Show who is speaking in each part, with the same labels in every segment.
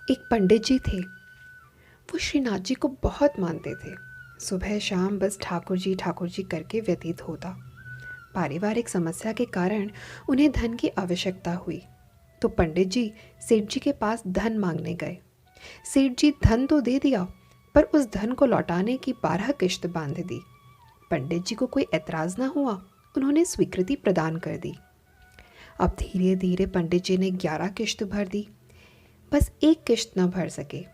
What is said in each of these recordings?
Speaker 1: एक पंडित जी थे। वो श्रीनाथ जी को बहुत मानते थे। सुबह शाम बस ठाकुर जी करके व्यतीत होता। पारिवारिक समस्या के कारण उन्हें धन की आवश्यकता हुई तो पंडित जी सेठ जी के पास धन मांगने गए। सेठ जी धन तो दे दिया, पर उस धन को लौटाने की 12 किश्त बांध दी। पंडित जी को कोई ऐतराज़ ना हुआ, उन्होंने स्वीकृति प्रदान कर दी। अब धीरे धीरे पंडित जी ने 11 किश्त भर दी, बस एक किश्त न भर सके।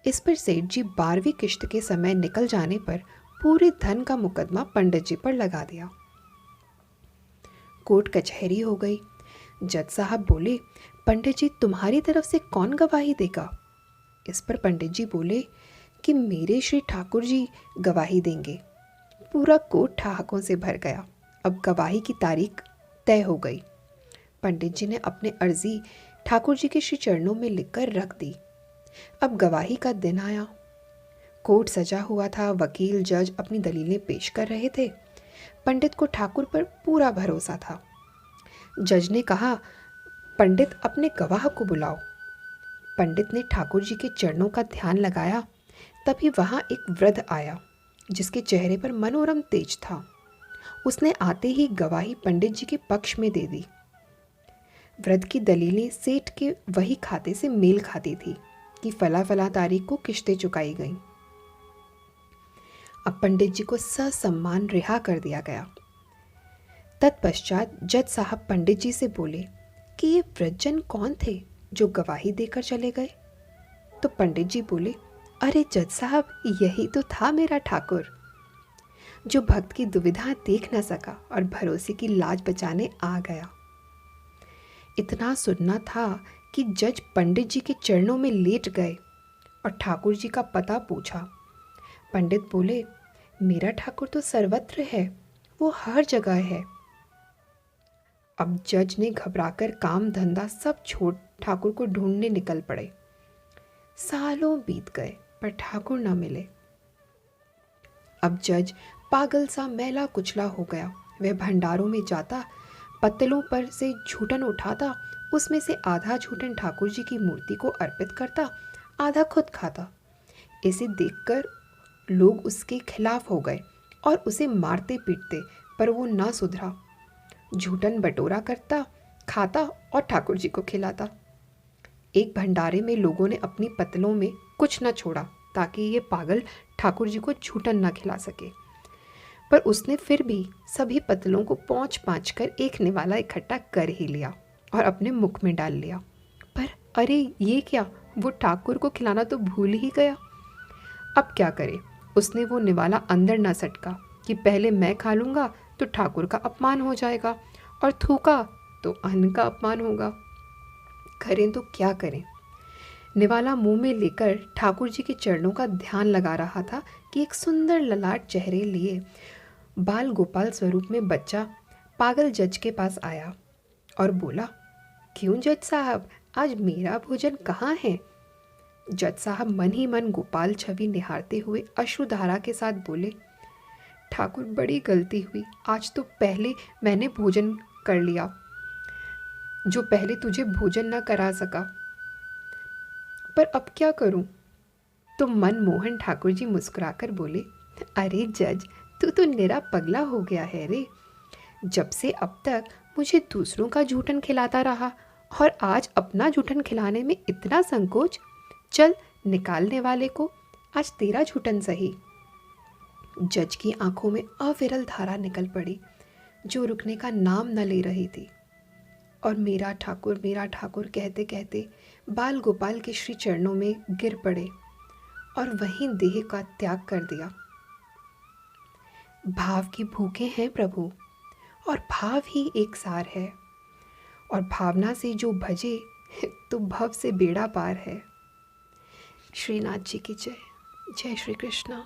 Speaker 1: इस पर सेठ जी 12वीं किश्त के समय निकल जाने पर पूरे धन का मुकदमा पंडित जी पर लगा दिया। कोर्ट कचहरी हो गई। जज साहब बोले, पंडित जी तुम्हारी तरफ से कौन गवाही देगा? इस पर पंडित जी बोले कि मेरे श्री ठाकुर जी गवाही देंगे। पूरा कोर्ट ठहाकों से भर गया। अब गवाही की तारीख तय हो गई। पंडित जी ने अपनी अर्जी ठाकुर जी के श्री चरणों में लिखकर रख दी। अब गवाही का दिन आया। कोर्ट सजा हुआ था। वकील जज अपनी दलीलें पेश कर रहे थे। पंडित को ठाकुर पर पूरा भरोसा था। जज ने कहा, पंडित अपने गवाह को बुलाओ। पंडित ने ठाकुर जी के चरणों का ध्यान लगाया। तभी वहां एक वृद्ध आया जिसके चेहरे पर मनोरम तेज था। उसने आते ही गवाही पंडित जी के पक्ष में दे दी। वृद्ध की दलीलें सेठ के वही खाते से मेल खाती थी कि फला फला तारीख को किश्तें चुकाई गईं। अब पंडित जी को ससम्मान रिहा कर दिया गया। तत्पश्चात जज साहब पंडित जी से बोले कि ये वृद्धजन कौन थे जो गवाही देकर चले गए? तो पंडित जी बोले, अरे जज साहब, यही तो था मेरा ठाकुर, जो भक्त की दुविधा देख न सका और भरोसे की लाज बचाने आ गया। इतना सुनना था कि जज पंडित जी के चरणों में लेट गए और ठाकुर जी का पता पूछा। पंडित बोले, मेरा ठाकुर तो सर्वत्र है, वो हर जगह है। अब जज ने घबराकर काम धंधा सब छोड़ ठाकुर को ढूंढने निकल पड़े। सालों बीत गए पर ठाकुर न मिले। अब जज पागल सा मैला कुचला हो गया। वह भंडारों में जाता, पत्तलों पर से झूठन उठाता, उसमें से आधा झूठन ठाकुर जी की मूर्ति को अर्पित करता, आधा खुद खाता। इसे देखकर लोग उसके खिलाफ हो गए और उसे मारते पीटते, पर वो ना सुधरा। झूठन बटोरा करता, खाता और ठाकुर जी को खिलाता। एक भंडारे में लोगों ने अपनी पतलों में कुछ न छोड़ा ताकि ये पागल ठाकुर जी को झूठन न खिला सके, पर उसने फिर भी सभी पतलों को पौंछ पाँच कर एक निवाला इकट्ठा कर ही लिया और अपने मुख में डाल लिया। पर अरे ये क्या, वो ठाकुर को खिलाना तो भूल ही गया। अब क्या करे? उसने वो निवाला अंदर न सटका कि पहले मैं खा लूँगा तो ठाकुर का अपमान हो जाएगा, और थूका तो अन्न का अपमान होगा। करें तो क्या करें? निवाला मुंह में लेकर ठाकुर जी के चरणों का ध्यान लगा रहा था कि एक सुंदर ललाट चेहरे लिए बाल गोपाल स्वरूप में बच्चा पागल जज के पास आया और बोला, क्यों जज साहब, आज मेरा भोजन कहाँ है? जज साहब मन ही मन गोपाल छवि निहारते हुए अश्रुधारा के साथ बोले, ठाकुर बड़ी गलती हुई, आज तो पहले मैंने भोजन कर लिया जो पहले तुझे भोजन न करा सका, पर अब क्या करूं? तो मनमोहन ठाकुर जी मुस्कुराकर बोले, अरे जज, तू तो निरा पगला हो गया है रे। जब से अब तक मुझे दूसरों का जूठन खिलाता रहा और आज अपना जूठन खिलाने में इतना संकोच। चल निकालने वाले को, आज तेरा जूठन सही। जज की आंखों में अविरल धारा निकल पड़ी जो रुकने का नाम न ले रही थी, और मेरा ठाकुर कहते कहते बाल गोपाल के श्री चरणों में गिर पड़े और वहीं देह का त्याग कर दिया। भाव की भूखे हैं प्रभु, और भाव ही एक सार है, और भावना से जो भजे तो भव से बेड़ा पार है। श्रीनाथ जी की जय। जय श्री कृष्णा।